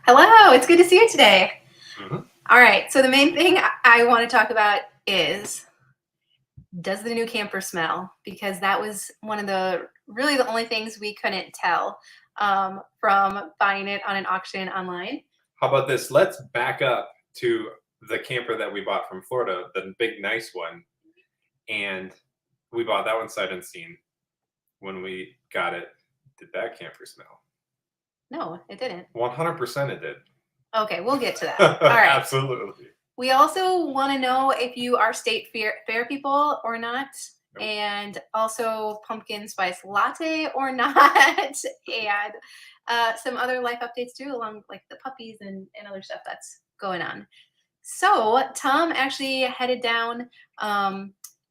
Hello, it's good to see you today. Mhm. All right, so the main thing I want to talk about is, does the new camper smell? Because that was one of the only things we couldn't tell from buying it on an auction online. How about this? Let's back up to the camper that we bought from Florida, the big nice one. And we bought that one sight unseen. When we got it, did that camper smell? No, it didn't. 100% it did. Okay, we'll get to that. All right. Absolutely. We also want to know if you are state fair people or not, Nope. and also pumpkin spice latte or not, and some other life updates too, along like the puppies and other stuff that's going on. So Tom actually headed down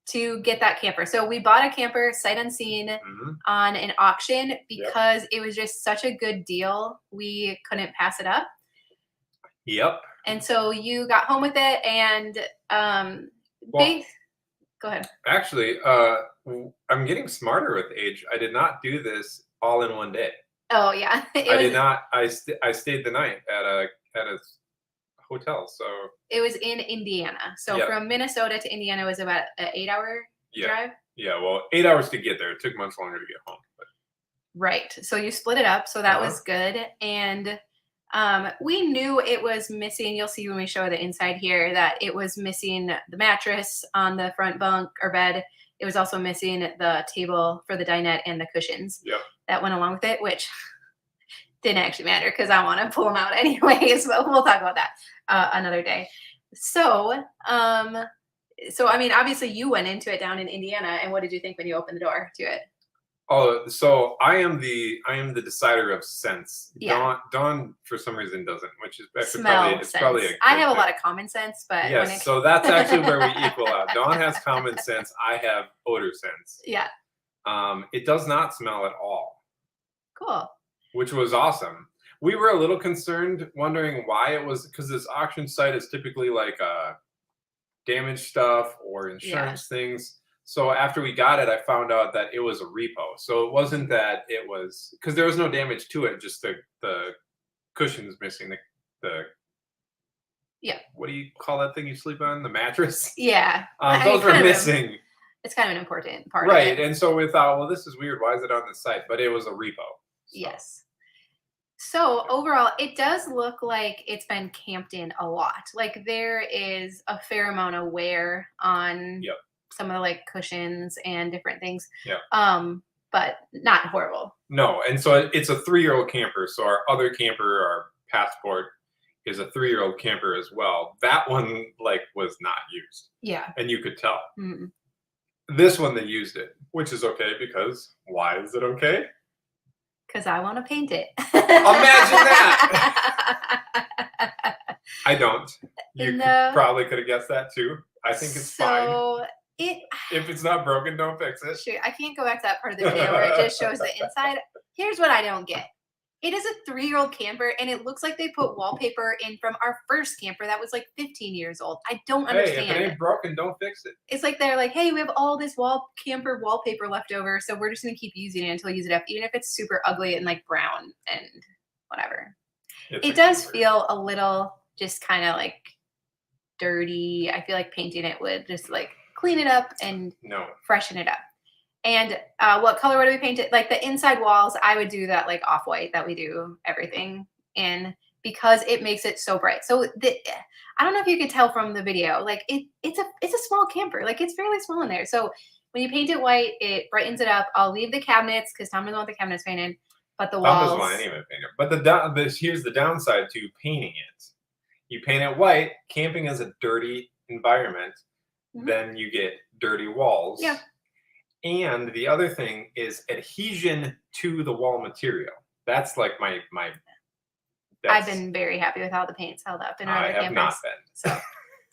to get that camper. So we bought a camper sight unseen on an auction because it was just such a good deal. We couldn't pass it up. Yep. And so you got home with it, and go ahead. Actually, I'm getting smarter with age. I did not do this all in one day. Oh yeah, did not. I stayed the night at a hotel. So it was in Indiana. So from Minnesota to Indiana was about an 8-hour drive. Yeah, well, 8 hours to get there. It took much longer to get home. But. Right. So you split it up. So that was good. And we knew it was missing. You'll see when we show the inside here that it was missing the mattress on the front bunk or bed. It was also missing the table for the dinette and the cushions that went along with it, which didn't actually matter because I want to pull them out anyways, but we'll talk about that another day. So, I mean, obviously you went into it down in Indiana, and what did you think when you opened the door to it? Oh, so I am the decider of sense. Yeah. Dawn for some reason doesn't, which is actually probably a good I have thing. a lot of common sense, but yes, so that's actually where we equal out. Dawn has common sense. I have odor sense. Yeah. It does not smell at all. Cool. Which was awesome. We were a little concerned, wondering why it was, because this auction site is typically like damaged stuff or insurance things. So after we got it, I found out that it was a repo. So it wasn't that it was, because there was no damage to it, just the cushions missing, the what do you call that thing you sleep on? The mattress? Yeah. Those were missing. It's kind of an important part of it. Right. And so we thought, well, this is weird. Why is it on the site? But it was a repo. So. Yes. So overall, it does look like it's been camped in a lot. Like there is a fair amount of wear on some of the like cushions and different things. But not horrible. No, and so it's a 3-year-old camper. So our other camper, our Passport, is a 3-year-old camper as well. That one like was not used. Yeah. And you could tell. This one they used it, which is okay because why is it okay? Because I want to paint it. Imagine that. I don't. You probably could have guessed that too. I think it's fine. If it's not broken, don't fix it. Shoot, I can't go back to that part of the video where it just shows the inside. Here's what I don't get. It is a 3-year-old camper, and it looks like they put wallpaper in from our first camper that was like 15 years old. I don't understand. Hey, if it ain't broken, don't fix it. It's like they're like, hey, we have all this camper wallpaper left over, so we're just going to keep using it until we use it up, even if it's super ugly and like brown and whatever. It does feel a little just kind of like dirty. I feel like painting it would just like clean it up and freshen it up. And what color would we paint it? Like the inside walls, I would do that like off-white that we do everything in because it makes it so bright. So I don't know if you could tell from the video, like it's a small camper, like it's fairly small in there. So when you paint it white, it brightens it up. I'll leave the cabinets because Tom doesn't want the cabinets painted, but the walls. Tom doesn't want any of it painted. But here's the downside to painting it. You paint it white. Camping is a dirty environment. Then you get dirty walls. Yeah. And the other thing is adhesion to the wall material. That's like my. I've been very happy with how the paint's held up in our other campers. I have not been. So,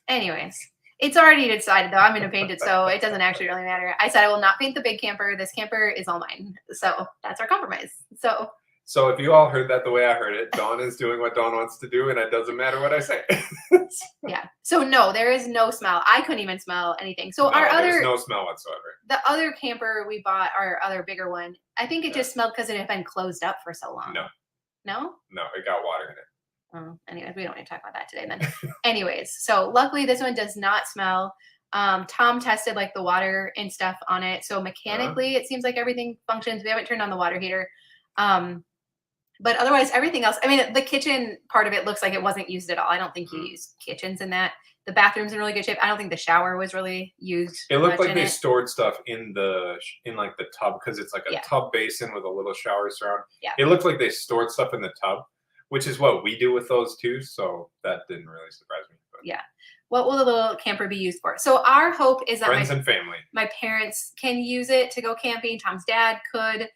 anyways, it's already decided though. I'm going to paint it, so it doesn't actually really matter. I said I will not paint the big camper. This camper is all mine. So that's our compromise. So if you all heard that the way I heard it, Dawn is doing what Dawn wants to do, and it doesn't matter what I say. Yeah. So no, there is no smell. I couldn't even smell anything. So there's no smell whatsoever. The other camper we bought, our other bigger one, I think it just smelled because it had been closed up for so long. No. No? No, it got water in it. Anyways, we don't need to talk about that today then. Anyways, so luckily this one does not smell. Tom tested like the water and stuff on it. So mechanically it seems like everything functions. We haven't turned on the water heater. But otherwise everything else, I mean, the kitchen part of it looks like it wasn't used at all. I don't think you use kitchens in that. The bathroom's in really good shape. I don't think the shower was really used. It looked like they stored stuff in like the tub, because it's like a tub basin with a little shower surround. Yeah. It looked like they stored stuff in the tub, which is what we do with those too. So that didn't really surprise me. But. Yeah. What will the little camper be used for? So our hope is that friends and family. My parents can use it to go camping. Tom's dad could.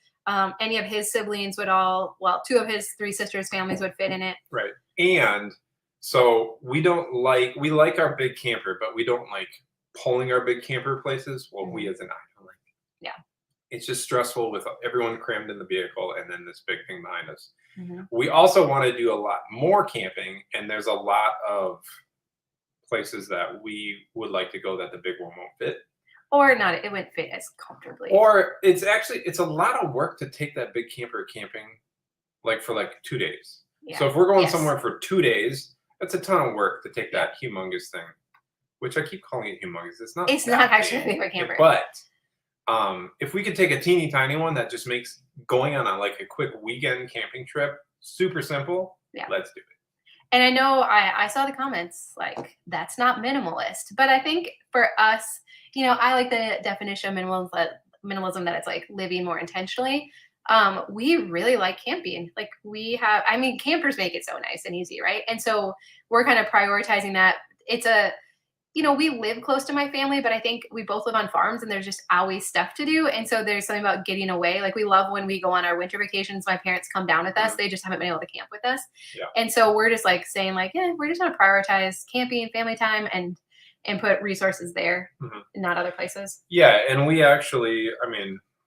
Any of his siblings would two of his 3 sisters' families would fit in it. Right. And so we like our big camper, but we don't like pulling our big camper places. Well, we as an I don't like. Yeah. It's just stressful with everyone crammed in the vehicle and then this big thing behind us. We also want to do a lot more camping, and there's a lot of places that we would like to go that the big one won't fit. Or not, it wouldn't fit as comfortably. Or it's a lot of work to take that big camper camping, like for like 2 days. Yeah. So if we're going somewhere for 2 days, that's a ton of work to take that humongous thing, which I keep calling it humongous. It's not actually a big camper. But if we could take a teeny tiny one that just makes going on a quick weekend camping trip super simple, let's do it. And I know I saw the comments like, that's not minimalist. But I think for us, I like the definition of minimalism that it's like living more intentionally. We really like camping. Like campers make it so nice and easy, right? And so we're kind of prioritizing that. It's we live close to my family, but I think we both live on farms and there's just always stuff to do. And so there's something about getting away. Like we love when we go on our winter vacations, my parents come down with us. They just haven't been able to camp with us. Yeah. And so we're just like saying like, we're just going to prioritize camping and family time and put resources there, not other places. Yeah. And we actually,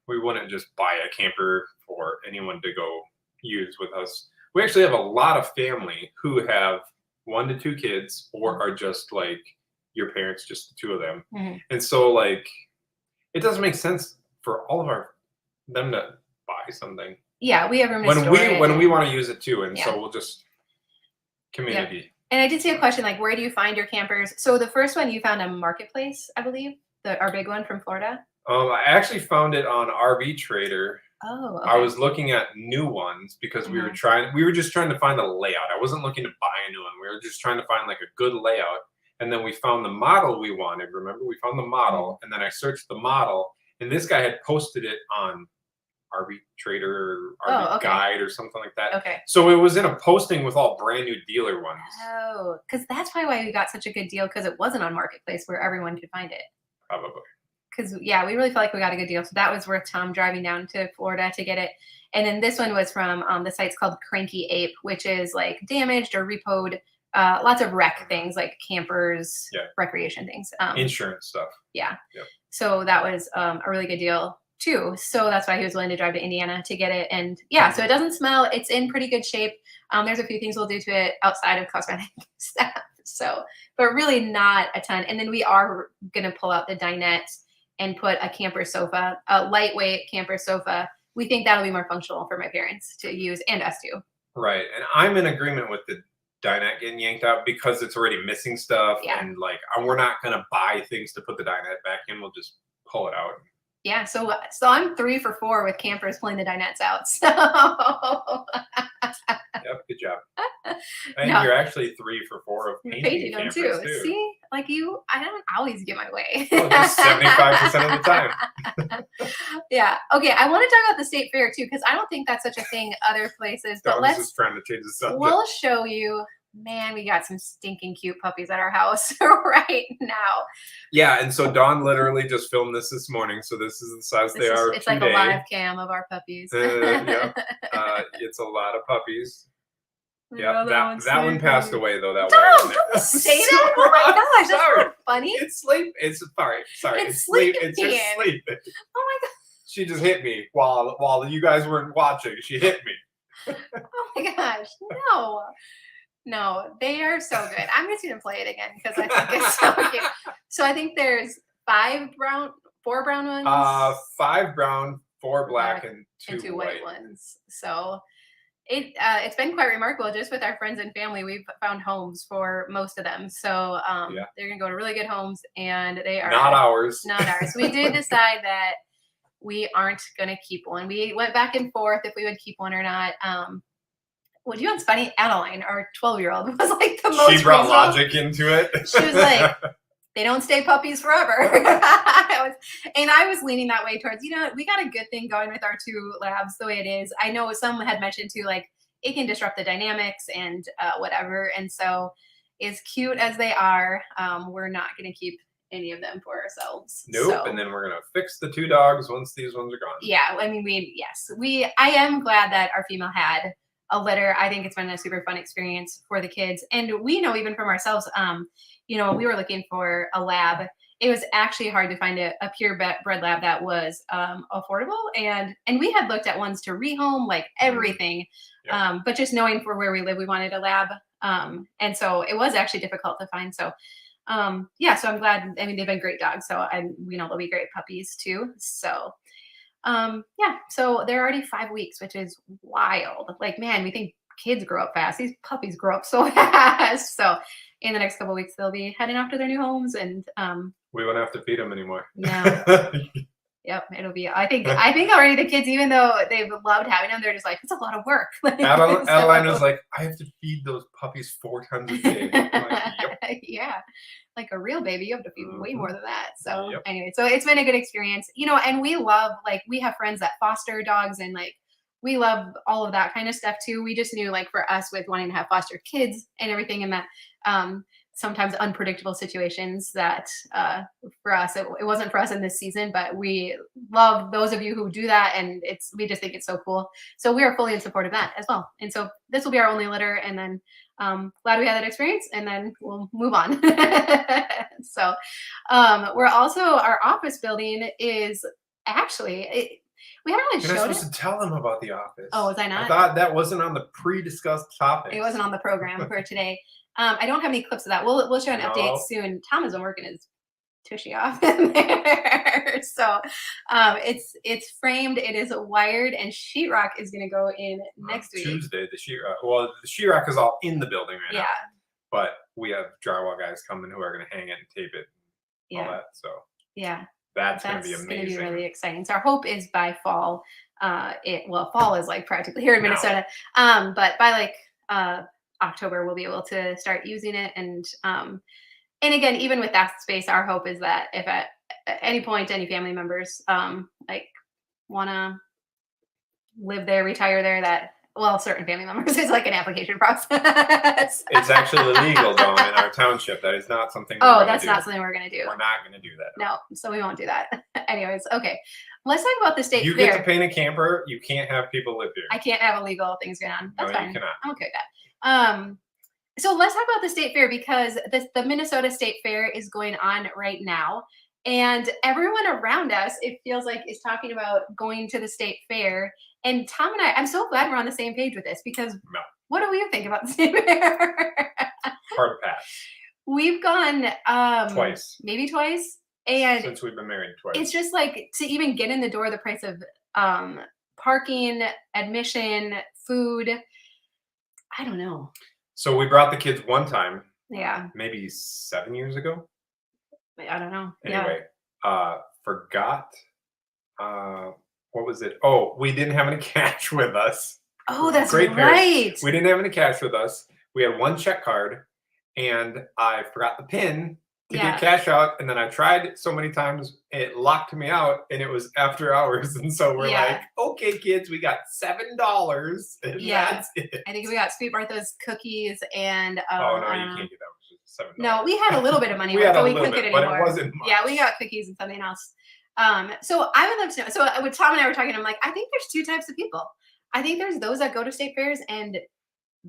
we wouldn't just buy a camper for anyone to go use with us. We actually have a lot of family who have 1 to 2 kids or are just like your parents, just the 2 of them. And so like, it doesn't make sense for all of them to buy something. Yeah. We have room to store it. When we want to use it too. And so we'll just community. Yeah. And I did see a question, like, where do you find your campers? So the first one you found on Marketplace, I believe, our big one from Florida. I actually found it on RV Trader. Oh, okay. I was looking at new ones because we were just trying to find a layout. I wasn't looking to buy a new one. We were just trying to find like a good layout. And then we found the model we wanted. Remember, we found the model, and then I searched the model, and this guy had posted it on RV Trader, RV Guide, or something like that. Okay. So it was in a posting with all brand new dealer ones. Oh, because that's probably why we got such a good deal, because it wasn't on Marketplace where everyone could find it. Probably. Because we really felt like we got a good deal. So that was worth Tom driving down to Florida to get it. And then this one was from the site's called Cranky Ape, which is like damaged or repoed. Lots of wreck things like campers, recreation things. Insurance stuff. Yeah. Yep. So that was a really good deal too. So that's why he was willing to drive to Indiana to get it. And so it doesn't smell. It's in pretty good shape. There's a few things we'll do to it outside of cosmetic stuff. So, but really not a ton. And then we are going to pull out the dinette and put a camper sofa, a lightweight camper sofa. We think that'll be more functional for my parents to use and us too. Right. And I'm in agreement with the dinette getting yanked out because it's already missing stuff. Yeah. And like, we're not going to buy things to put the dinette back in. We'll just pull it out. Yeah. So I'm 3 for 4 with campers pulling the dinettes out. So. Yep. Good job. And you're actually 3 for 4 of painting campers too. See, like I don't always get my way. Well, just 75% of the time. Yeah. Okay. I want to talk about the state fair too, because I don't think that's such a thing other places. But let's just trying to change the subject. We'll show you. Man, we got some stinking cute puppies at our house right now. Yeah, and so Dawn literally just filmed this morning, so this is the size they are. It's like a live cam of our puppies. Yeah, it's a lot of puppies. Yeah, that one passed away though. That one. Don't say that! Oh my gosh, that's not funny. It's sleep. It's sorry. It's sleep. It's just sleeping. Oh my god! She just hit me while you guys weren't watching. She hit me. Oh my gosh! No, they are so good. I'm just gonna play it again because I think it's so cute. So I think there's 4 brown ones. 5 brown, 4 black, and 2 white ones. So It's been quite remarkable. Just with our friends and family, we've found homes for most of them. So they're gonna go to really good homes, and they are not ours. Not ours. We did decide that we aren't gonna keep one. We went back and forth if we would keep one or not. Well, you know what's funny? Adeline, our 12-year-old, was like the most. She brought reasonable. logic into it. She was like, they don't stay puppies forever. I was leaning that way towards, we got a good thing going with our 2 labs the way it is. I know some had mentioned too, like it can disrupt the dynamics and whatever. And so as cute as they are, we're not going to keep any of them for ourselves. Nope. So, and then we're going to fix the 2 dogs once these ones are gone. Yeah. I mean, I am glad that our female had a litter. I think it's been a super fun experience for the kids. And we know even from ourselves, we were looking for a lab. It was actually hard to find a purebred lab that was affordable. And we had looked at ones to rehome, like everything. Yep. But just knowing for where we live, we wanted a lab. And so it was actually difficult to find. So, so I'm glad. I mean, they've been great dogs. So we know they'll be great puppies too. So, so they're already 5 weeks, which is wild. Like, man, we think kids grow up fast. These puppies grow up so fast. So in the next couple of weeks, they'll be heading off to their new homes, and we won't have to feed them anymore. No. Yep, it'll be. I think already the kids, even though they've loved having them, they're just like, it's a lot of work. Adeline was like, I have to feed those puppies 4 times a day. I'm like, yep. Yeah, like a real baby, you have to feed way more than that. So anyway, so it's been a good experience, and we love, like, we have friends that foster dogs, and like we love all of that kind of stuff too. We just knew, like, for us with wanting to have foster kids and everything, and that sometimes unpredictable situations that for us, it wasn't for us in this season, but we love those of you who do that. And we just think it's so cool. So we are fully in support of that as well. And so this will be our only litter, and then glad we had that experience, and then we'll move on. So we're also, our office building is actually, we haven't really showed it. You're not supposed to tell them about the office. Oh, was I not? I thought that wasn't on the pre-discussed topic. It wasn't on the program for today. I don't have any clips of that. We'll show an update soon. Tom has been working his tushy off in there. So it's framed, it is wired, and sheetrock is going to go in next week. Tuesday, the sheetrock. Well, the sheetrock is all in the building right now. But we have drywall guys coming who are going to hang it and tape it. All that. So that's going to be amazing. Going to be really exciting. So our hope is by fall. Fall is like practically here in Minnesota. But by like October, we'll be able to start using it. And again, even with that space, our hope is that if at any point any family members like want to live there, retire there, that, well, certain family members, is like an application process. It's actually illegal though in our township. That is not something. That's not something we're going to do. We're not going to do that. No, so we won't do that. Anyways, okay. Let's talk about the state fair. You get to paint a camper. You can't have people live here. I can't have illegal things going on. That's fine. You cannot. I'm okay with that. So let's talk about the state fair, because the Minnesota State Fair is going on right now, and everyone around us, it feels like, is talking about going to the state fair. And Tom and I'm so glad we're on the same page with this, because what do we think about the state fair? Hard pass. We've gone maybe twice, and since we've been married twice. It's just like, to even get in the door, the price of parking, admission, food, I don't know. So we brought the kids one time. Yeah. Maybe 7 years ago. I don't know. Anyway, forgot. What was it? Oh, we didn't have any cash with us. Oh, that's right. We didn't have any cash with us. We had one check card, and I forgot the PIN to get cash out. And then I tried so many times, it locked me out, and it was after hours. And so we're like, okay, kids, we got $7. And that's it. I think we got Sweet Martha's cookies and. Oh, no, you can't do that. $7. No, we had a little bit of money, but we couldn't get any more. But it wasn't much. Yeah, we got cookies and something else. So I would love to know. So with Tom and I were talking, I'm like, I think there's 2 types of people. I think there's those that go to state fairs, and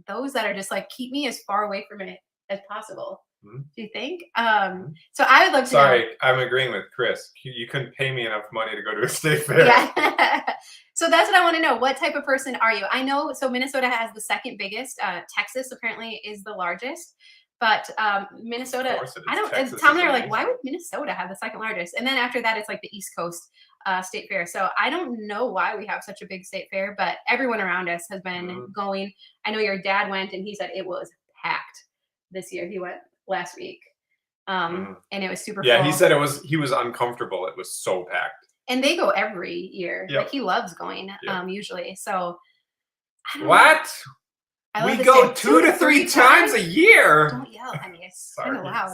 those that are just like, keep me as far away from it as possible. Mm-hmm. Do you think? So I would love to know. Sorry, I'm agreeing with Chris. You couldn't pay me enough money to go to a state fair. Yeah. So that's what I want to know. What type of person are you? I know, so Minnesota has the second biggest. Texas apparently is the largest. But Minnesota, Tom and I are like, why would Minnesota have the second largest? And then after that, it's like the East Coast. state fair. So I don't know why we have such a big state fair, but everyone around us has been going. I know your dad went and he said it was packed this year. He went last week. And it was super Yeah, full. he said he was uncomfortable. It was so packed. And they go every year. Yep. Like he loves going, usually. So I don't know. What? We go 2 to 3 times a year. Don't yell at me. It's kind of loud.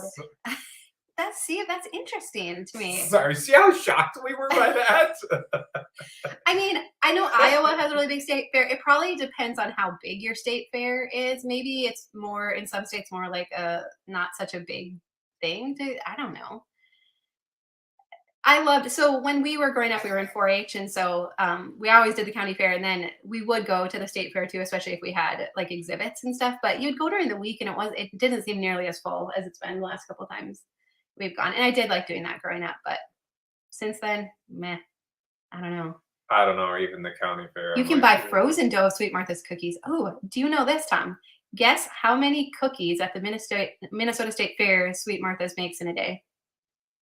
That's interesting to me. Sorry, see how shocked we were by that? I mean, I know Iowa has a really big state fair. It probably depends on how big your state fair is. Maybe it's more, in some states, more like a not such a big thing. I don't know. So when we were growing up, we were in 4-H, and so we always did the county fair, and then we would go to the state fair too, especially if we had like exhibits and stuff. But you'd go during the week, and it didn't seem nearly as full as it's been the last couple of times we've gone. And I did like doing that growing up, but since then, meh. I don't know. Or even the county fair. You can buy frozen dough of Sweet Martha's cookies. Oh, do you know this, Tom? Guess how many cookies at the Minnesota State Fair Sweet Martha's makes in a day?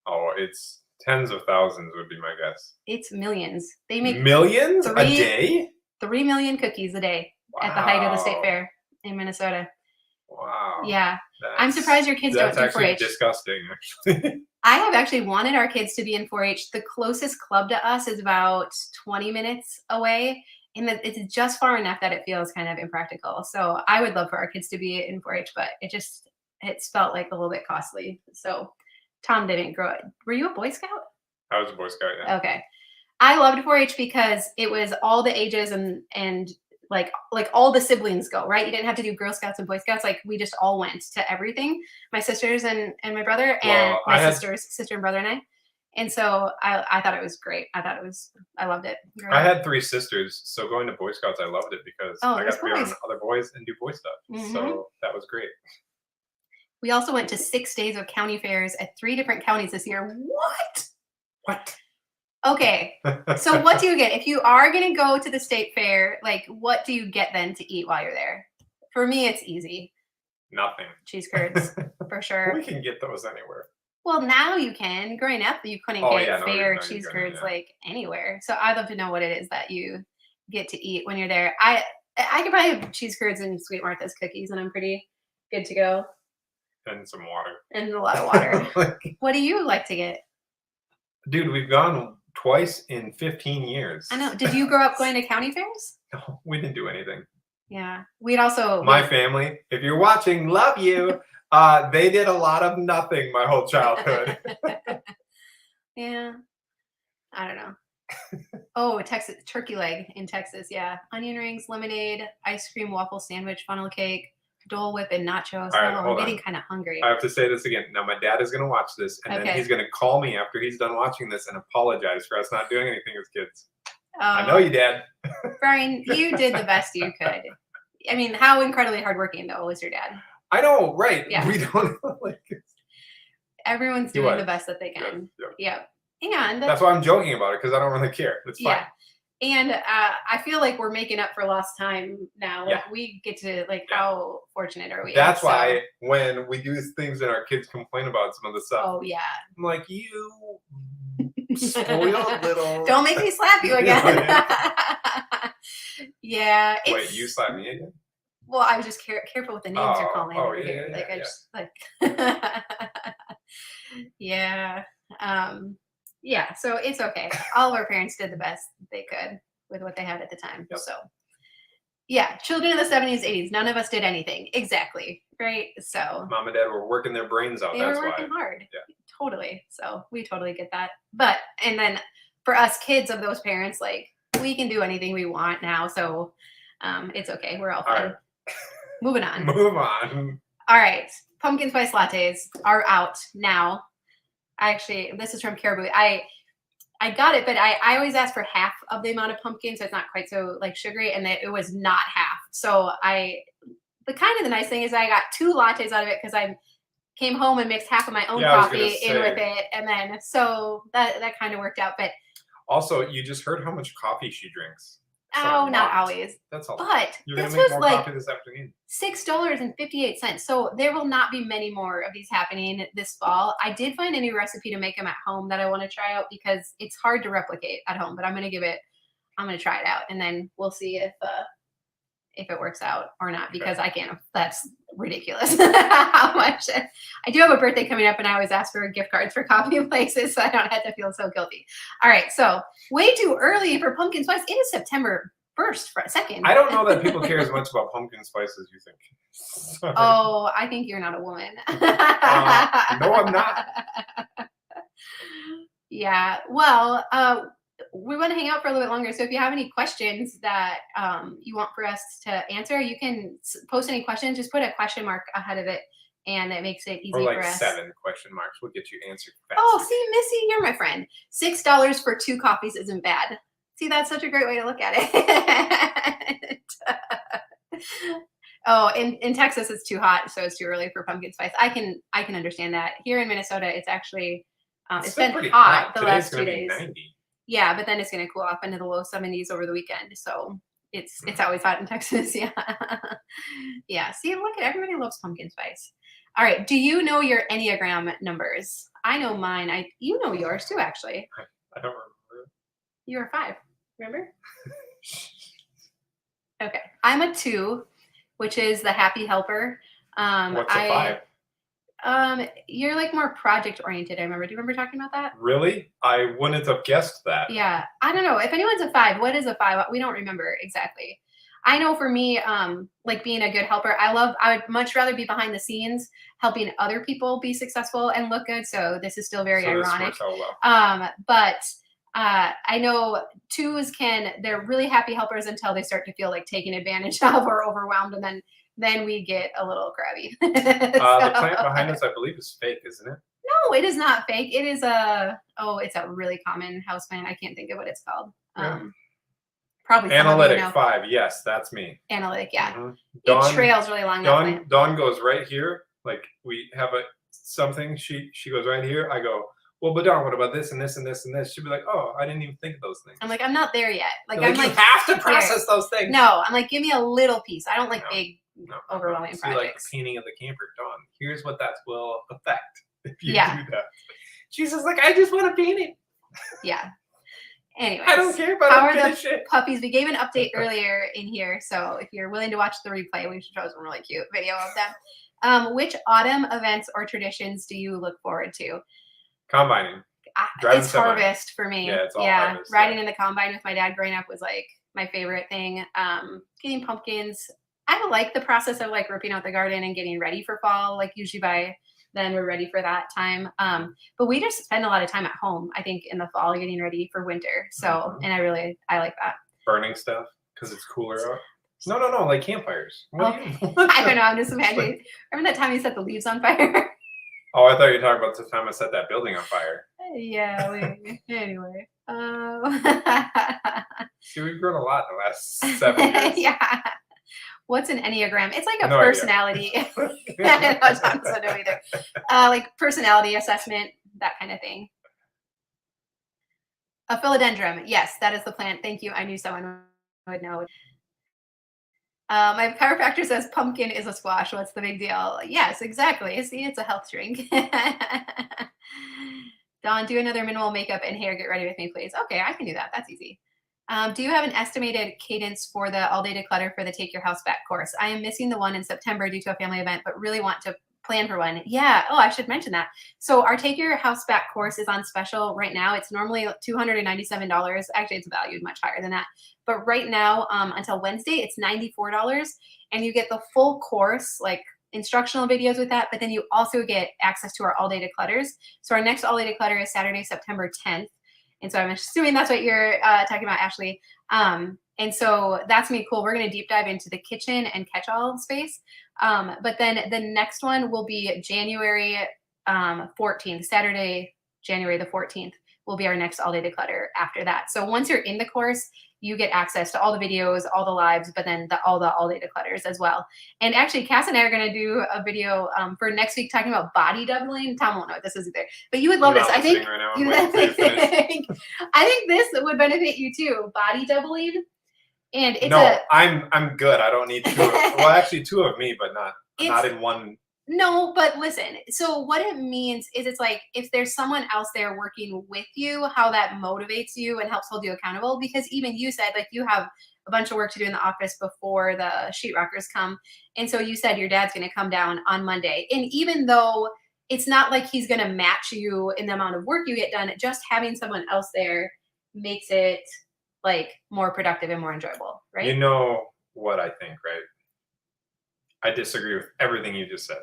Oh, it's tens of thousands would be my guess. It's millions. They make millions a day? 3 million cookies a day at the height of the state fair in Minnesota. Wow. Yeah. I'm surprised your kids don't do 4-H. That's actually disgusting, actually. I have actually wanted our kids to be in 4-H. The closest club to us is about 20 minutes away. And it's just far enough that it feels kind of impractical. So I would love for our kids to be in 4-H, but it's felt like a little bit costly. So Tom didn't grow up. Were you a Boy Scout? I was a Boy Scout, yeah. Okay. I loved 4-H because it was all the ages and like all the siblings go, right? You didn't have to do Girl Scouts and Boy Scouts. Like we just all went to everything. My sisters and my brother and sister and brother and I. And so I thought it was great. I loved it. I had 3 sisters, so going to Boy Scouts, I loved it because I got to be around other boys and do boy stuff. So that was great. We also went to 6 days of county fairs at 3 different counties this year. What? Okay. So what do you get? If you are going to go to the state fair, like what do you get then to eat while you're there? For me, it's easy. Nothing. Cheese curds, for sure. We can get those anywhere. Well, now you can. Growing up, you couldn't get fair cheese curds like anywhere. So I'd love to know what it is that you get to eat when you're there. I could probably have cheese curds and Sweet Martha's cookies, and I'm pretty good to go. And some water. And a lot of water. What do you like to get? Dude, we've gone twice in 15 years. I know. Did you grow up going to county fairs? No, we didn't do anything. Yeah. We'd also... My family, if you're watching, love you. They did a lot of nothing my whole childhood. Yeah. I don't know. Oh, Texas turkey leg in Texas. Yeah. Onion rings, lemonade, ice cream, waffle sandwich, funnel cake, Dole Whip, and nachos. All right, I'm getting kind of hungry. I have to say this again. Now, my dad is going to watch this, and then he's going to call me after he's done watching this and apologize for us not doing anything as kids. I know you, Dad. Brian, you did the best you could. I mean, how incredibly hardworking, though, was your dad? I know, right? Yeah. We don't like it. Everyone's doing the best that they can. Yeah. And that's why I'm joking about it, because I don't really care. It's fine. Yeah. And I feel like we're making up for lost time now. Like we get to how fortunate are we? That's why when we do things and our kids complain about some of the stuff. Oh yeah. I'm like, you spoiled little. Don't make me slap you again. Yeah. Wait, you slap me again? Well, I was just careful with the names you're calling over here. Yeah, like I just like. Yeah. Yeah, so it's okay. All of our parents did the best they could with what they had at the time. Yep. So, yeah, children in the 70s, 80s, none of us did anything. Exactly, right? So, Mom and Dad were working their brains out. They were working hard. Yeah. Totally. So, we totally get that. But, and then for us kids of those parents, like, we can do anything we want now. So, it's okay. We're all fine. All right. Moving on. Move on. All right. Pumpkin spice lattes are out now. This is from Caribou. I got it, but I always ask for half of the amount of pumpkin, so it's not quite so like sugary, and it was not half. So the nice thing is I got 2 lattes out of it because I came home and mixed half of my own coffee in with it, and then so that kind of worked out. But also, you just heard how much coffee she drinks. Oh, not always. That's a lot. But You're gonna this make was more like coffee this afternoon. $6.58. So there will not be many more of these happening this fall. I did find a new recipe to make them at home that I want to try out because it's hard to replicate at home, but I'm going to try it out and then we'll see if it works out or not because I can't, that's ridiculous. How much. I do have a birthday coming up and I always ask for gift cards for coffee places so I don't have to feel so guilty. All right. So way too early for pumpkin spice. It is September 1st, 2nd. I don't know that people care as much about pumpkin spice as you think. Sorry. Oh, I think you're not a woman. No, I'm not. Yeah. Well, we want to hang out for a little bit longer. So if you have any questions that you want for us to answer, you can post any questions. Just put a question mark ahead of it, and it makes it easy or like for us. 7 question marks will get you answered fast. Oh, see, Missy, you're my friend. $6 for 2 coffees isn't bad. See, that's such a great way to look at it. Oh, in Texas, it's too hot, so it's too early for pumpkin spice. I can understand that. Here in Minnesota, it's actually it's been pretty hot the Today's last 2 days. 90. Yeah, but then it's going to cool off into the low 70s over the weekend. So it's always hot in Texas. Yeah. Yeah. See, look, everybody loves pumpkin spice. All right. Do you know your Enneagram numbers? I know mine. You know yours too, actually. I don't remember. You're a 5. Remember? Okay. I'm a 2, which is the happy helper. What's a 5? You're like more project oriented. I remember. Do you remember talking about that? Really? I wouldn't have guessed that. Yeah. I don't know. If anyone's a 5, what is a 5? We don't remember exactly. I know for me, like being a good helper, I would much rather be behind the scenes helping other people be successful and look good. So this is still very ironic. This works out well. But I know 2s they're really happy helpers until they start to feel like taken advantage of or overwhelmed. And then we get a little crabby. The plant behind us, I believe, is fake, isn't it? No, it is not fake. It is it's a really common houseplant. I can't think of what it's called. Yeah. Probably Analytic 5. Yes, that's me. Analytic, yeah. Mm-hmm. It trails really long. Dawn goes right here. Like we have something. She goes right here. I go, well, but Dawn, what about this and this and this and this? She'd be like, oh, I didn't even think of those things. I'm like, I'm not there yet. Like you have to process those things. No, I'm like, give me a little piece. I don't like big, overwhelming projects. Like the painting of the camper, Dawn. Here's what that will affect if you do that. She's just like, I just want to paint it. Yeah. Anyways, I don't care about how are the puppies? We gave an update earlier in here, so if you're willing to watch the replay, we should show some really cute video of them. Which autumn events or traditions do you look forward to? Combining. It's harvest for me. Yeah, it's all harvest. Riding in the combine with my dad growing up was like my favorite thing. Getting pumpkins. I like the process of like ripping out the garden and getting ready for fall. Like usually by then we're ready for that time. But we just spend a lot of time at home, I think, in the fall getting ready for winter. So, and I like that. Burning stuff because it's cooler out. No, like campfires. Okay. I don't know. I'm just imagining. Remember that time you set the leaves on fire? Oh, I thought you were talking about the time I set that building on fire. Yeah. Anyway. See, we've grown a lot in the last 7 years. Yeah. What's an Enneagram? It's like a personality. I don't know either. Like personality assessment, that kind of thing. A philodendron. Yes, that is the plant. Thank you. I knew someone would know. My chiropractor says pumpkin is a squash. What's the big deal? Yes, exactly. See, it's a health drink. Dawn, do another minimal makeup and hair. Get ready with me, please. Okay, I can do that. That's easy. Do you have an estimated cadence for the all-day declutter for the Take Your House Back course? I am missing the one in September due to a family event, but really want to plan for one. Yeah. Oh, I should mention that. So our Take Your House Back course is on special right now. It's normally $297. Actually, it's valued much higher than that. But right now, until Wednesday, it's $94. And you get the full course, like instructional videos with that. But then you also get access to our all-day declutters. So our next all-day declutter is Saturday, September 10th. And so I'm assuming that's what you're talking about, Ashley. And so that's going to be cool. We're going to deep dive into the kitchen and catch-all space. But then the next one will be January 14th, Saturday, January the 14th will be our next all-day declutter after that. So once you're in the course, you get access to all the videos, all the lives, but then all the all-day declutters as well. And actually, Cass and I are going to do a video for next week talking about body doubling. Tom won't know what this is either, but you would love this. I think, I think this would benefit you too. Body doubling. And it's no, I'm good. I don't need two. Well, actually, two of me, but not in one. No, but listen. So what it means is it's like if there's someone else there working with you, how that motivates you and helps hold you accountable. Because even you said like you have a bunch of work to do in the office before the sheetrockers come, and so you said your dad's going to come down on Monday. And even though it's not like he's going to match you in the amount of work you get done, just having someone else there makes it like more productive and more enjoyable, right? You know what I think, right? I disagree with everything you just said.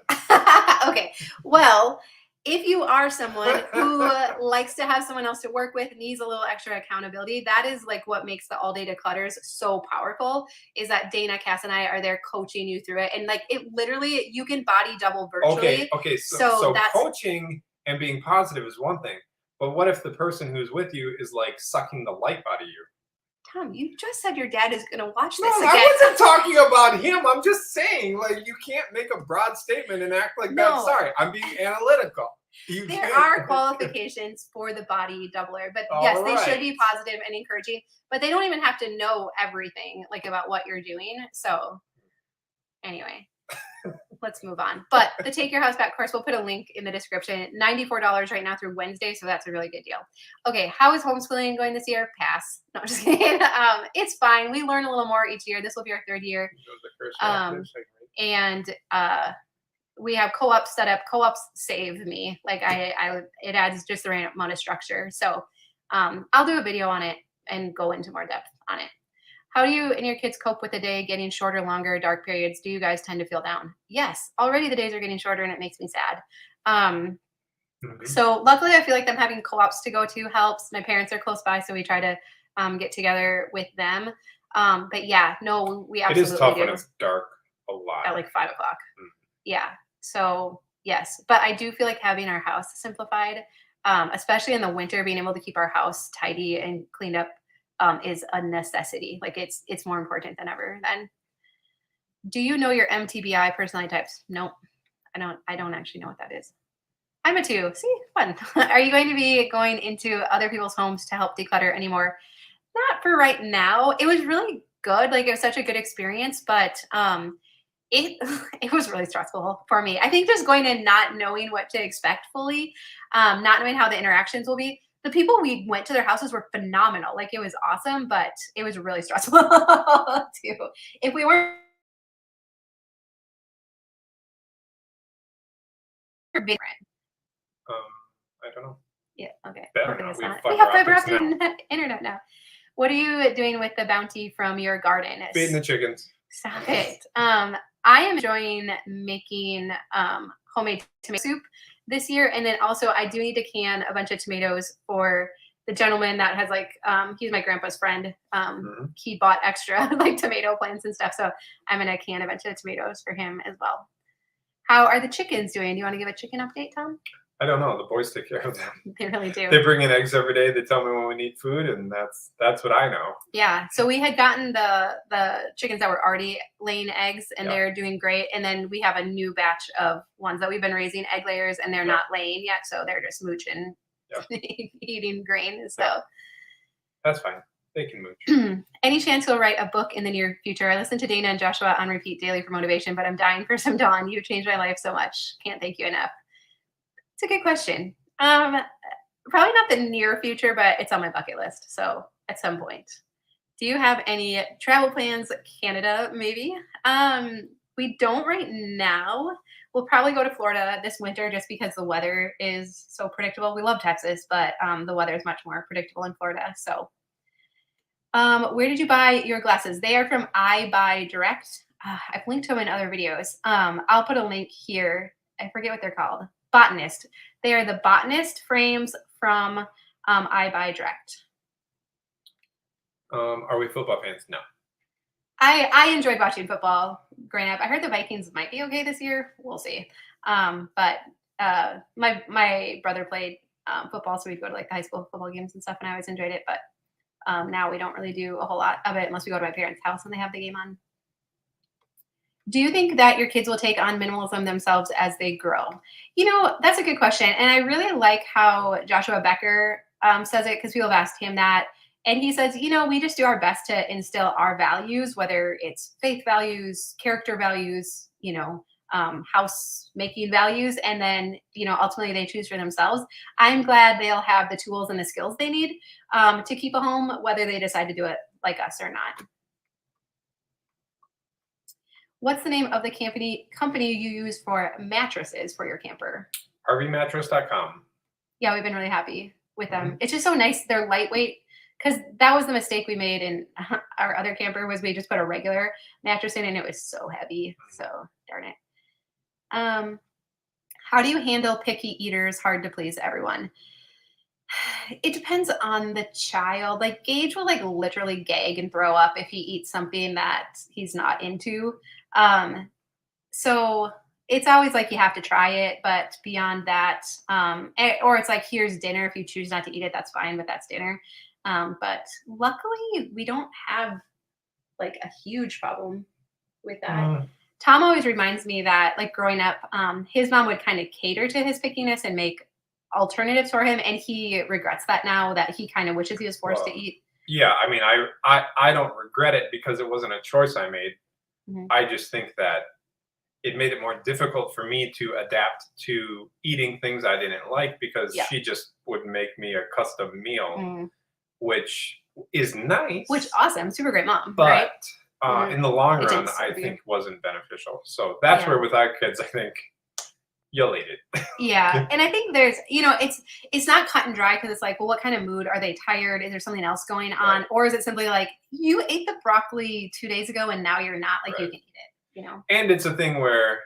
Okay. Well, if you are someone who likes to have someone else to work with, needs a little extra accountability, that is like what makes the all day declutters so powerful, is that Dana, Cass, and I are there coaching you through it. And like it literally, you can body double virtually. Okay. So that's coaching and being positive is one thing. But what if the person who's with you is like sucking the life out of you? Tom, you just said your dad is going to watch No, this again. I wasn't talking about him. I'm just saying, like, you can't make a broad statement and act like that. Sorry, I'm being analytical. There are qualifications for the body doubler, but yes, they should be positive and encouraging, but they don't even have to know everything like about what you're doing. So anyway, let's move on. But the Take Your House Back course, we'll put a link in the description. $94 right now through Wednesday, so that's a really good deal. Okay, how is homeschooling going this year? Pass. No, I'm just kidding. It's fine. We learn a little more each year. This will be our third year. And we have co-ops set up. Co-ops save me. Like it adds just the right amount of structure. So I'll do a video on it and go into more depth on it. How do you and your kids cope with the day getting shorter, longer, dark periods? Do you guys tend to feel down? Yes, already the days are getting shorter and it makes me sad. So luckily I feel like them having co-ops to go to helps. My parents are close by, so we try to get together with them. But yeah, no, we absolutely do. It is tough when it's dark a lot. At like 5 o'clock. Yeah, so yes, but I do feel like having our house simplified, especially in the winter, being able to keep our house tidy and cleaned up is a necessity. Like it's more important than ever then. Do you know your MTBI personality types? Nope. I don't actually know what that is. I'm a 2. See, fun. Are you going to be going into other people's homes to help declutter anymore? Not for right now. It was really good. Like it was such a good experience, but it was really stressful for me. I think just going in not knowing what to expect fully, not knowing how the interactions will be. The people we went to their houses were phenomenal. Like it was awesome, but it was really stressful too. If we weren't different. I don't know. Yeah, okay. We have fiber optic internet now. What are you doing with the bounty from your garden? Feeding the chickens. Stop it. I am enjoying making homemade tomato soup this year, and then also I do need to can a bunch of tomatoes for the gentleman that has like he's my grandpa's friend. He bought extra like tomato plants and stuff, so I'm gonna can a bunch of tomatoes for him as well. How are the chickens doing? Do you want to give a chicken update, Tom? I don't know. The boys take care of them. They really do. They bring in eggs every day. They tell me when we need food, and that's what I know. Yeah. So we had gotten the chickens that were already laying eggs, and they're doing great. And then we have a new batch of ones that we've been raising egg layers, and they're not laying yet, so they're just mooching, eating grain. So that's fine. They can mooch. Any chance you'll write a book in the near future? I listen to Dana and Joshua on repeat daily for motivation, but I'm dying for some Dawn. You've changed my life so much. Can't thank you enough. It's a good question. Probably not the near future, but it's on my bucket list. So at some point. Do you have any travel plans? Canada, maybe. We don't right now. We'll probably go to Florida this winter just because the weather is so predictable. We love Texas, but the weather is much more predictable in Florida. So where did you buy your glasses? They are from I Buy Direct. I've linked to them in other videos. I'll put a link here. I forget what they're called. Botanist. They are the Botanist frames from I Buy Direct. Are we football fans? No. I enjoyed watching football growing up. I heard the Vikings might be okay this year. We'll see. But my brother played football, so we'd go to like the high school football games and stuff, and I always enjoyed it. But now we don't really do a whole lot of it unless we go to my parents' house and they have the game on. Do you think that your kids will take on minimalism themselves as they grow? You know, that's a good question. And I really like how Joshua Becker says it, because people have asked him that. And he says, you know, we just do our best to instill our values, whether it's faith values, character values, you know, house making values, and then, you know, ultimately they choose for themselves. I'm glad they'll have the tools and the skills they need to keep a home, whether they decide to do it like us or not. What's the name of the company you use for mattresses for your camper? RVmattress.com. Yeah, we've been really happy with them. It's just so nice. They're lightweight, because that was the mistake we made in our other camper, was we just put a regular mattress in and it was so heavy. So darn it. How do you handle picky eaters, hard to please everyone? It depends on the child. Like Gage will like literally gag and throw up if he eats something that he's not into. So it's always like you have to try it, but beyond that, or it's like, here's dinner. If you choose not to eat it, that's fine, but that's dinner. But luckily we don't have like a huge problem with that. Tom always reminds me that like growing up, his mom would kind of cater to his pickiness and make alternatives for him, and he regrets that now, that he kind of wishes he was forced to eat. Yeah, I mean, I don't regret it because it wasn't a choice I made. I just think that it made it more difficult for me to adapt to eating things I didn't like, because she just would make me a custom meal, which is nice. Which awesome, super great mom, but right? In the long run, I think wasn't beneficial. So that's where with our kids, I think you'll eat it. Yeah, and I think there's, you know, it's not cut and dry, because it's like, well, what kind of mood are they? Tired? Is there something else going on, or is it simply like you ate the broccoli 2 days ago and now you're not, like you can eat it, you know? And it's a thing where,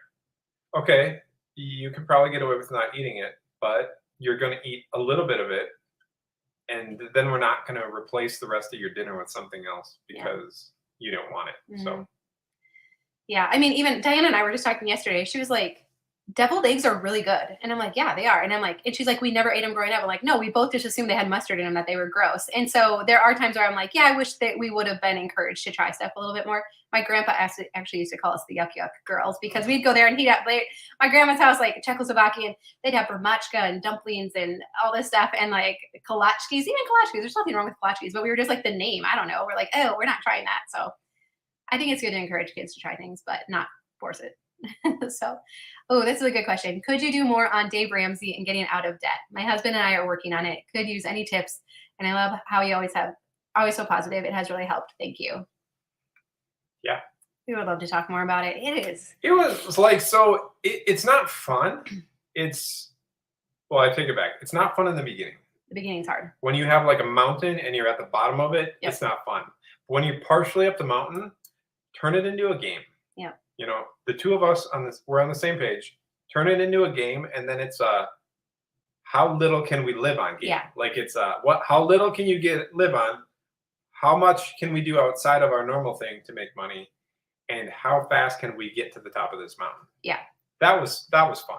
okay, you can probably get away with not eating it, but you're going to eat a little bit of it, and then we're not going to replace the rest of your dinner with something else because you don't want it. So yeah, I mean, even Diana and I were just talking yesterday. She was like, deviled eggs are really good. And I'm like, yeah, they are. And I'm like, and she's like, we never ate them growing up. I'm like, no, we both just assumed they had mustard in them, that they were gross. And so there are times where I'm like, yeah, I wish that we would have been encouraged to try stuff a little bit more. My grandpa actually used to call us the yuck yuck girls, because we'd go there and he'd have my grandma's house, like Czechoslovakian, they'd have bermachka and dumplings and all this stuff, and like kolachkis, even kolachkis. There's nothing wrong with kolachkis, but we were just like, the name, I don't know. We're like, oh, we're not trying that. So I think it's good to encourage kids to try things, but not force it. So, oh, this is a good question. Could you do more on Dave Ramsey and getting out of debt? My husband and I are working on it. Could use any tips. And I love how you always so positive. It has really helped. Thank you. Yeah. We would love to talk more about it. It is. It was like, so it's not fun. Well, I take it back. It's not fun in the beginning. The beginning's hard. When you have like a mountain and you're at the bottom of it, it's not fun. When you're partially up the mountain, turn it into a game. Yeah. You know, the two of us we're on the same page. Turn it into a game, and then it's how little can we live on game? Yeah. Like it's how little can you live on? How much can we do outside of our normal thing to make money? And how fast can we get to the top of this mountain? Yeah. That was fun.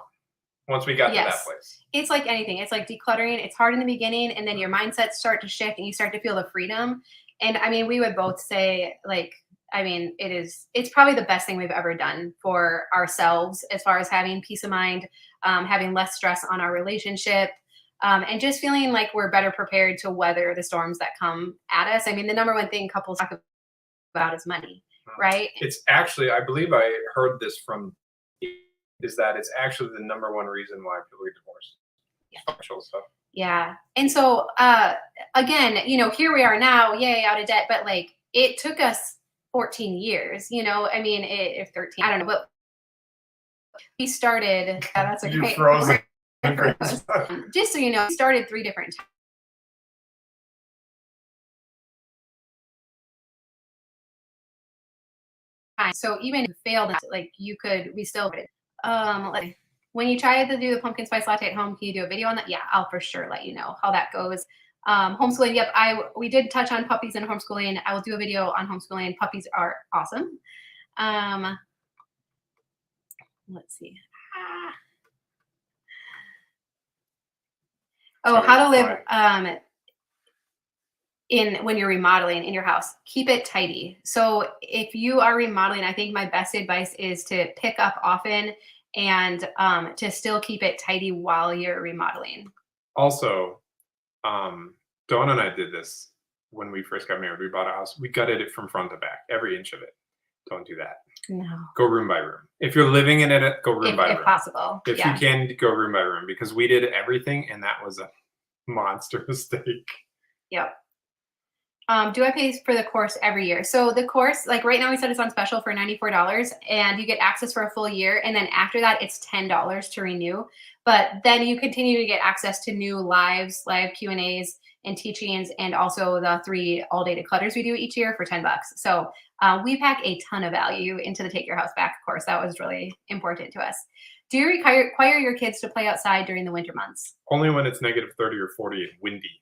Once we got to that place. It's like anything. It's like decluttering. It's hard in the beginning, and then your mindsets start to shift and you start to feel the freedom. And I mean, we would both say, like, I mean, it's probably the best thing we've ever done for ourselves, as far as having peace of mind, having less stress on our relationship, and just feeling like we're better prepared to weather the storms that come at us. I mean, the number one thing couples talk about is money, right? It's actually, I believe I heard this from, is that it's actually the number one reason why people get divorced. Financial stuff. Yeah. And so, again, you know, here we are now, yay, out of debt, but like it took us 14 years, you know, I mean, 13, I don't know, but we started, that's a great, frozen. Just so you know, we started 3 different times. So even if you failed, like we still, like, when you try to do the pumpkin spice latte at home, can you do a video on that? Yeah, I'll for sure let you know how that goes. Homeschooling, yep, we did touch on puppies and homeschooling. I will do a video on homeschooling. Puppies are awesome. Let's see. How to live when you're remodeling in your house. Keep it tidy. So if you are remodeling, I think my best advice is to pick up often and to still keep it tidy while you're remodeling. Also, Dawn and I did this. when we first got married, we bought a house. We gutted it from front to back, every inch of it. Don't do that. No. Go room by room. If you're living in it, go room by room. If possible. If you can, go room by room, because we did everything, and that was a monster mistake. Yep. Do I pay for the course every year? So the course, like right now we said it's on special for $94 and you get access for a full year. And then after that, it's $10 to renew. But then you continue to get access to new live Q&As and teachings, and also the 3 all-day declutters we do each year for $10. So we pack a ton of value into the Take Your House Back course. That was really important to us. Do you require your kids to play outside during the winter months? Only when it's -30 or 40 and windy.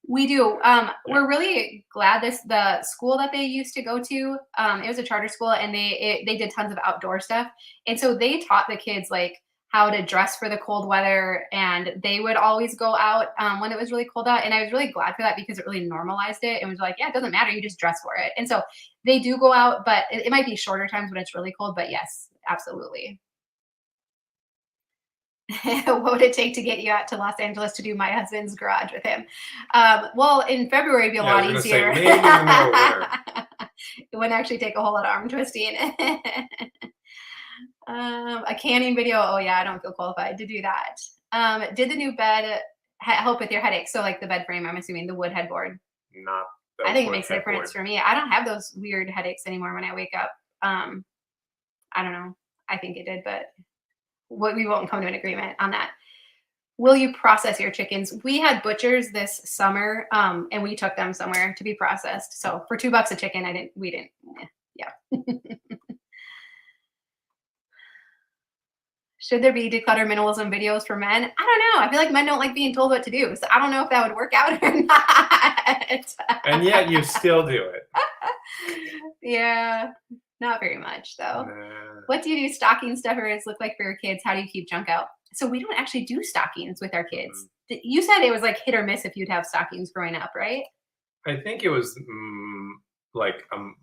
We do. We're really glad the school that they used to go to, it was a charter school, and they did tons of outdoor stuff. And so they taught the kids like how to dress for the cold weather, and they would always go out when it was really cold out. And I was really glad for that, because it really normalized it and was like, yeah, it doesn't matter, you just dress for it. And so they do go out, but it might be shorter times when it's really cold. But yes, absolutely. What would it take to get you out to Los Angeles to do my husband's garage with him? Well, in February, it'd be a lot easier. Maybe in the middle of winter. It wouldn't actually take a whole lot of arm twisting. A canning video. Oh yeah, I don't feel qualified to do that. Did the new bed help with your headaches? So like the bed frame, I'm assuming the wood headboard. Not. I think it makes a difference for me. I don't have those weird headaches anymore when I wake up. I don't know. I think it did, but we won't come to an agreement on that. Will you process your chickens? We had butchers this summer, and we took them somewhere to be processed. So for $2 a chicken, we didn't. Yeah. Should there be declutter minimalism videos for men? I don't know. I feel like men don't like being told what to do. So I don't know if that would work out or not. And yet you still do it. Yeah. Not very much, though. Nah. What do you do stocking stuffers look like for your kids? How do you keep junk out? So we don't actually do stockings with our kids. You said it was like hit or miss if you'd have stockings growing up, right? I think it was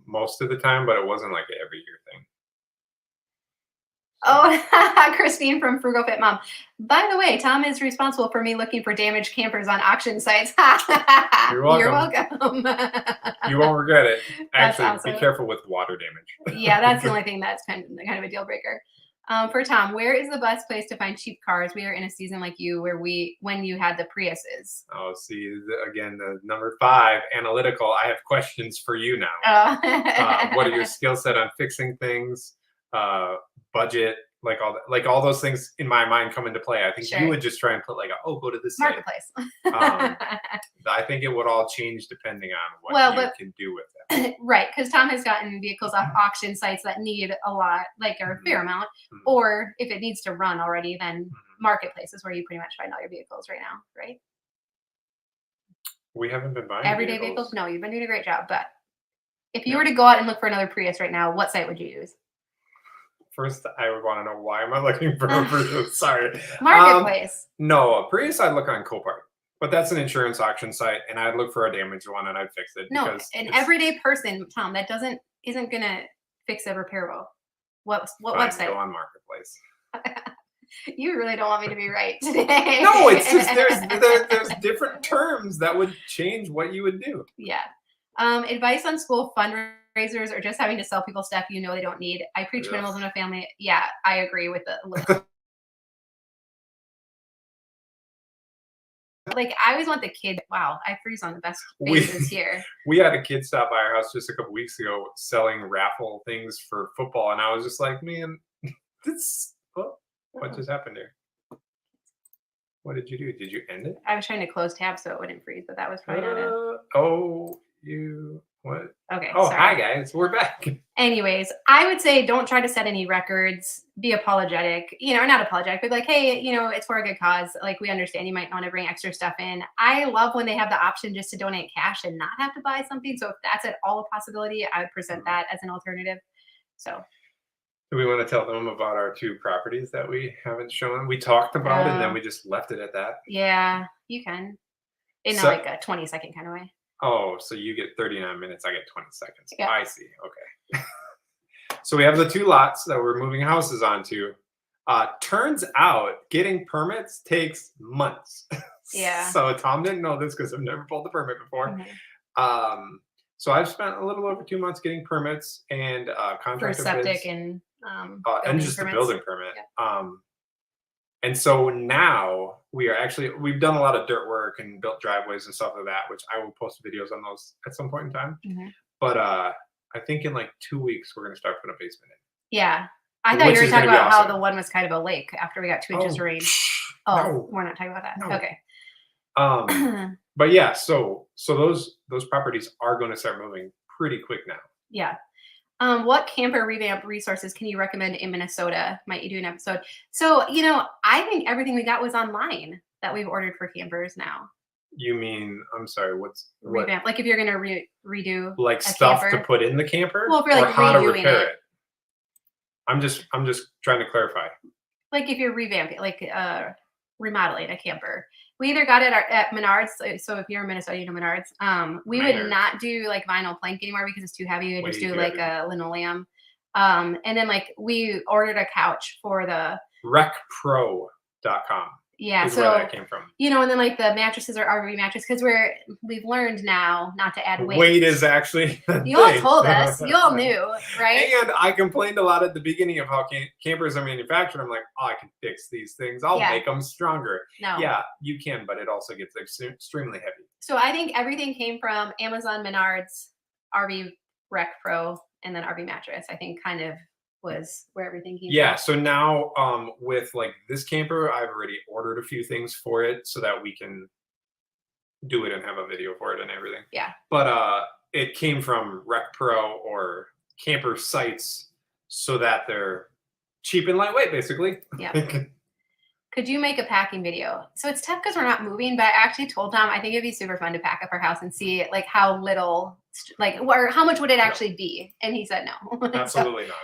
most of the time, but it wasn't like an every year thing. Oh, Christine from Frugal Fit Mom. By the way, Tom is responsible for me looking for damaged campers on auction sites. You're welcome. You're welcome. You won't regret it. Actually, awesome. Be careful with water damage. Yeah, that's the only thing that's kind of a deal breaker. For Tom, where is the best place to find cheap cars? We are in a season like you when you had the Priuses. Oh, see, again, the number 5, analytical. I have questions for you now. What are your skill set on fixing things? Budget, like all those things in my mind come into play. I think you would just try and put go to this marketplace. I think it would all change depending on what you can do with them. Right, because Tom has gotten vehicles off auction sites that need a lot, or a fair amount, or if it needs to run already, then marketplace is where you pretty much find all your vehicles right now, right? We haven't been buying everyday vehicles. No, you've been doing a great job, but if you were to go out and look for another Prius right now, what site would you use? First, I would want to know, why am I looking for a Prius? Sorry. Marketplace. No, a Prius I'd look on Copart. But that's an insurance auction site, and I'd look for a damaged one and I'd fix it. No, an everyday person, Tom, that isn't gonna fix a repairable. What website? Go on Marketplace. You really don't want me to be right today. No, it's just there's different terms that would change what you would do. Yeah. Advice on school fundraisers or just having to sell people stuff you know they don't need. I preach minimalism in a family. Yeah, I agree with the like, I always want the kid. Wow, I freeze on the best faces here. We had a kid stop by our house just a couple weeks ago selling raffle things for football, and I was just like, man, what just happened here? What did you do? Did you end it? I was trying to close tabs so it wouldn't freeze, but that was probably not it. What? Okay. Oh, sorry. Hi guys, we're back. Anyways, I would say don't try to set any records. Be apologetic, or not apologetic, but like, hey, it's for a good cause. Like, we understand you might want to bring extra stuff in. I love when they have the option just to donate cash and not have to buy something. So if that's at all a possibility, I would present that as an alternative. So. Do we want to tell them about our 2 properties that we haven't shown? We talked about it, and then we just left it at that. Yeah, you can. In like a 20-second kind of way. Oh, so you get 39 minutes, I get 20 seconds. Yeah. I see. Okay. So we have the 2 lots that we're moving houses onto. Turns out getting permits takes months. Yeah. So Tom didn't know this because I've never pulled the permit before. So I've spent a little over 2 months getting permits and For contractor septic bids, and and just permits. the building permit. And so now we've done a lot of dirt work and built driveways and stuff like that, which I will post videos on those at some point in time. But I think in like 2 weeks we're gonna start putting a basement in. Yeah. I thought you were talking about how the one was kind of a lake after we got 2 inches of rain. Oh, no, we're not talking about that. no. Okay. But yeah, so those properties are going to start moving pretty quick now. Yeah. What camper revamp resources can you recommend in Minnesota? Might you do an episode? So, I think everything we got was online that we've ordered for campers now. You mean, I'm sorry, what? Revamp, like if you're going to redo like a stuff camper. to put in the camper? Well, if you're like how to redoing repair it. I'm just trying to clarify. Like if you're revamping, like remodeling a camper. We either got it at Menards. So if you're in Minnesota, you know Menards. We would not do like vinyl plank anymore because it's too heavy. We would just do like a linoleum. And then like we ordered a couch for the recpro.com. Yeah, is so where that came from. And then like the mattresses are RV mattress because we've learned now not to add weight. Weight is actually you all told us, you all knew, right? And I complained a lot at the beginning of how campers are manufactured. I'm like, I can fix these things. I'll make them stronger. No. Yeah, you can, but it also gets extremely heavy. So I think everything came from Amazon, Menards, RV Rec Pro, and then RV Mattress. I think kind of was where everything came from. Yeah, so now with like this camper, I've already ordered a few things for it so that we can do it and have a video for it and everything. Yeah. But it came from Rec Pro or camper sites so that they're cheap and lightweight, basically. Yeah. Could you make a packing video? So it's tough because we're not moving, but I actually told Tom I think it'd be super fun to pack up our house and see like how little, or how much would it actually be? And he said no. Absolutely not.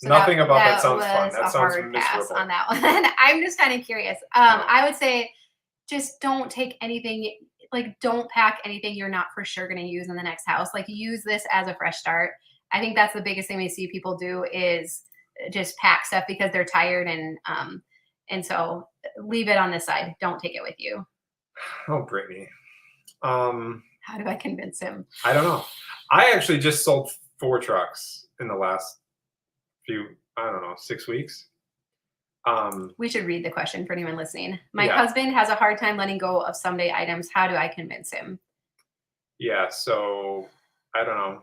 So Nothing about that sounds fun. That sounds hard miserable. Pass on that one. I'm just kind of curious. I would say just don't take anything, like don't pack anything you're not for sure going to use in the next house. Like use this as a fresh start. I think that's the biggest thing we see people do is just pack stuff because they're tired and so leave it on this side. Don't take it with you. Oh, Brittany. How do I convince him? I don't know. I actually just sold 4 trucks in the last 6 weeks. We should read the question for anyone listening. My husband has a hard time letting go of someday items. How do I convince him? Yeah, so I don't know.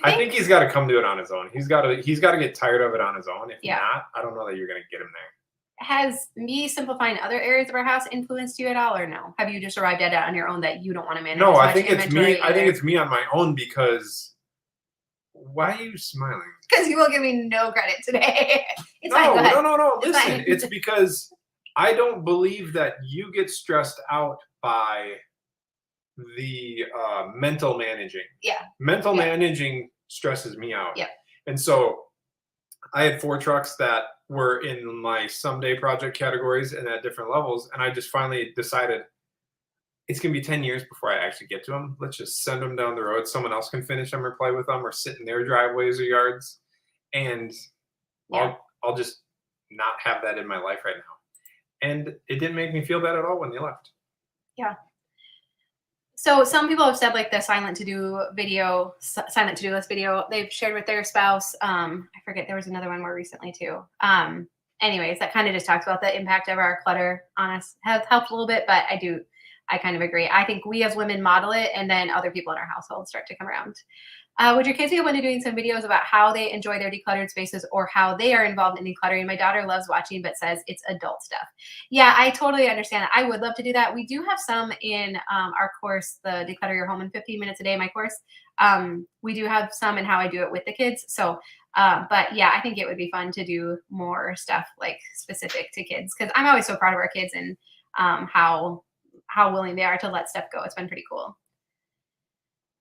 I think he's got to come do it on his own. He's got to get tired of it on his own. If not, I don't know that you're going to get him there. Has me simplifying other areas of our house influenced you at all, or no? Have you just arrived at it on your own that you don't want to manage? No, I think it's me. I think it's me on my own because. Why are you smiling? Because you will give me no credit today. No. Listen, it's because I don't believe that you get stressed out by the mental managing. Yeah. Mental managing stresses me out. Yeah. And so I had 4 trucks that were in my someday project categories and at different levels. And I just finally decided it's going to be 10 years before I actually get to them. Let's just send them down the road. Someone else can finish them or play with them or sit in their driveways or yards. And I'll just not have that in my life right now. And it didn't make me feel bad at all when they left. Yeah. So some people have said like the silent to-do list video they've shared with their spouse. I forget, there was another one more recently too. Anyways, that kind of just talks about the impact of our clutter on us. Has helped a little bit, but I kind of agree. I think we as women model it and then other people in our household start to come around. Would your kids be open to doing some videos about how they enjoy their decluttered spaces or how they are involved in decluttering? My daughter loves watching, but says it's adult stuff. Yeah, I totally understand that. I would love to do that. We do have some in our course, the Declutter Your Home in 15 Minutes a Day, my course. We do have some in how I do it with the kids. So, but yeah, I think it would be fun to do more stuff like specific to kids because I'm always so proud of our kids and how willing they are to let stuff go. It's been pretty cool.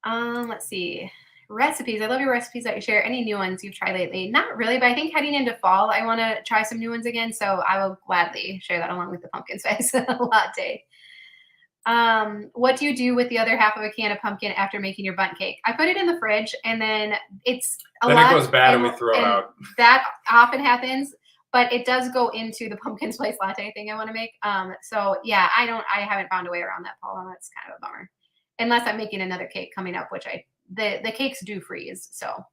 Let's see. Recipes. I love your recipes that you share. Any new ones you've tried lately? Not really, but I think heading into fall, I want to try some new ones again. So I will gladly share that along with the pumpkin spice latte. What do you do with the other half of a can of pumpkin after making your bundt cake? I put it in the fridge and then it goes bad and we throw it out. That often happens. but it does go into the pumpkin spice latte thing I want to make. So yeah, I haven't found a way around that, Paula. That's kind of a bummer. Unless I'm making another cake coming up, which the cakes do freeze. So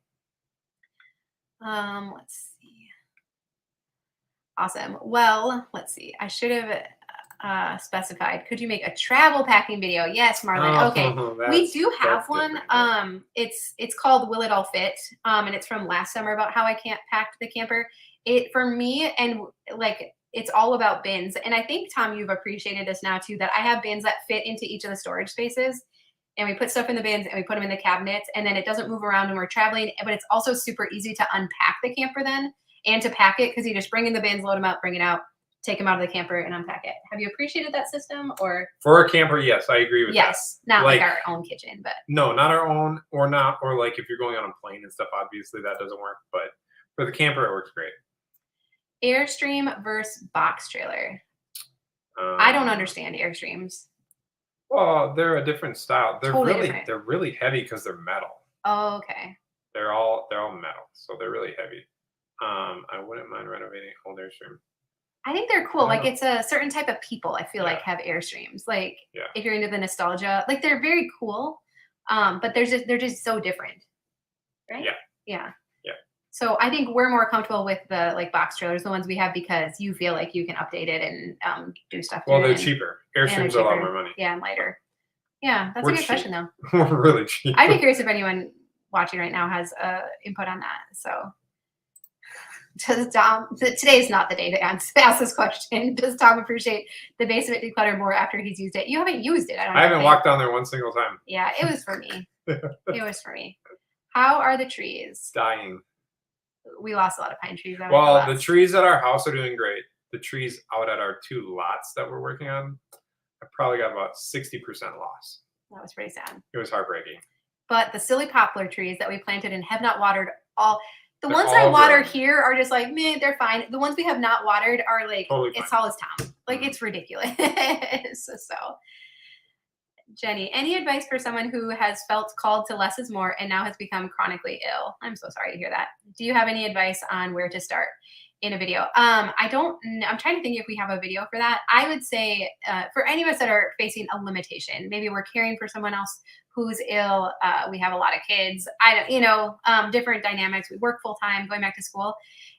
let's see. Awesome. Well, let's see. I should have specified. Could you make a travel packing video? Yes, Marlon. Okay, we do have one. It's called Will It All Fit? And it's from last summer about how I can't pack the camper. For me, and like it's all about bins. And I think Tom, you've appreciated this now too, that I have bins that fit into each of the storage spaces. And we put stuff in the bins and we put them in the cabinets, and then it doesn't move around when we're traveling. But it's also super easy to unpack the camper then and to pack it, because you just bring in the bins, load them up, bring it out, take them out of the camper and unpack it. Have you appreciated that system? Or for a camper, yes, I agree with that. Yes, not like our own kitchen, but no, not our own, or like if you're going on a plane and stuff, obviously that doesn't work. But for the camper, it works great. Airstream versus box trailer. I don't understand Airstreams. Well, they're a different style. They're totally they're really heavy because they're metal. Oh, okay. They're all metal, so they're really heavy. I wouldn't mind renovating old Airstream. I think they're cool. Like it's a certain type of people I feel like have Airstreams. Like if you're into the nostalgia, like they're very cool. But they're just so different. Right? Yeah. So I think we're more comfortable with the like box trailers, the ones we have, because you feel like you can update it and do stuff. Well, they're cheaper. Airstreams are a lot more money. Yeah, and lighter. Yeah, that's a good question though. We're really cheap. I'd be curious if anyone watching right now has input on that. So does Tom, today is not the day to ask this question. Does Tom appreciate the basement declutter more after he's used it? You haven't used it. I haven't walked down there one single time. Yeah, it was for me. It was for me. How are the trees? Dying. We lost a lot of pine trees. Well, the trees at our house are doing great. The trees out at our 2 lots that we're working on, I probably got about 60% loss. That was pretty sad. It was heartbreaking. But the silly poplar trees that we planted and have not watered the ones I water here are just like, meh, they're fine. The ones we have not watered are like, totally it's tall as Tom. Like it's ridiculous. So Jenny, any advice for someone who has felt called to less is more and now has become chronically ill? I'm so sorry to hear that. Do you have any advice on where to start in a video? I'm trying to think if we have a video for that. I would say for any of us that are facing a limitation, maybe we're caring for someone else who's ill. We have a lot of kids. Different dynamics. We work full time, going back to school.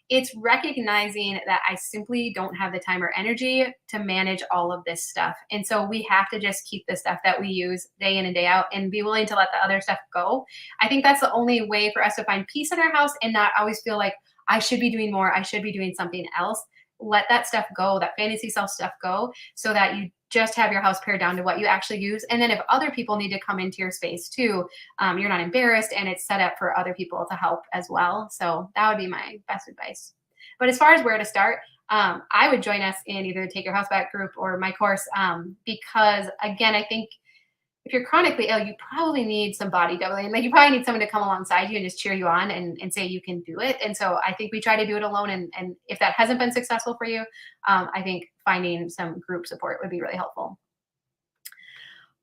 It's recognizing that I simply don't have the time or energy to manage all of this stuff. And so we have to just keep the stuff that we use day in and day out and be willing to let the other stuff go. I think that's the only way for us to find peace in our house and not always feel like I should be doing more. I should be doing something else. Let that stuff go, that fantasy self stuff go, so that you just have your house pared down to what you actually use. And then if other people need to come into your space too, you're not embarrassed and it's set up for other people to help as well. So that would be my best advice. But as far as where to start, I would join us in either the Take Your House Back group or my course, because again, I think if you're chronically ill, you probably need some body doubling. Like you probably need someone to come alongside you and just cheer you on and say you can do it. And so I think we try to do it alone. And if that hasn't been successful for you, I think finding some group support would be really helpful.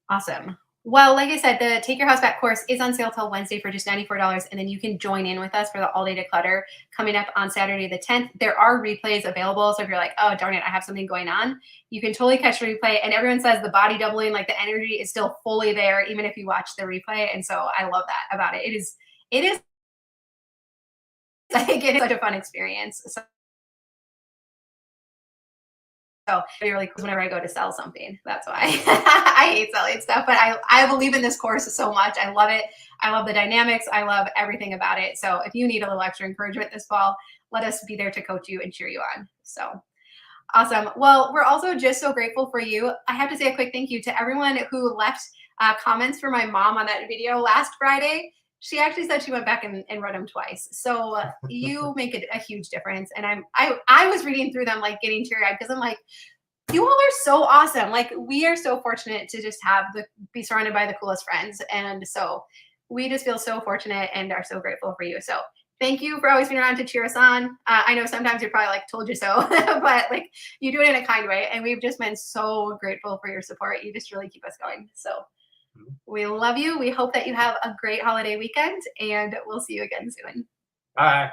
Awesome. Well, like I said, the Take Your House Back course is on sale till Wednesday for just $94. And then you can join in with us for the all-day declutter coming up on Saturday the 10th. There are replays available. So if you're like, oh, darn it, I have something going on, you can totally catch the replay. And everyone says the body doubling, like the energy is still fully there, even if you watch the replay. And so I love that about it. It is like, it is such a fun experience. So it really cool whenever I go to sell something. That's why I hate selling stuff, but I believe in this course so much. I love it. I love the dynamics. I love everything about it. So if you need a little extra encouragement this fall, let us be there to coach you and cheer you on. So awesome. Well, we're also just so grateful for you. I have to say a quick thank you to everyone who left comments for my mom on that video last Friday. She actually said she went back and read them twice. So you make a huge difference. And I was reading through them, like getting teary-eyed, because I'm like, you all are so awesome. Like we are so fortunate to just be surrounded by the coolest friends. And so we just feel so fortunate and are so grateful for you. So thank you for always being around to cheer us on. I know sometimes you're probably like, told you so, but like you do it in a kind way. And we've just been so grateful for your support. You just really keep us going. So we love you. We hope that you have a great holiday weekend, and we'll see you again soon. Bye.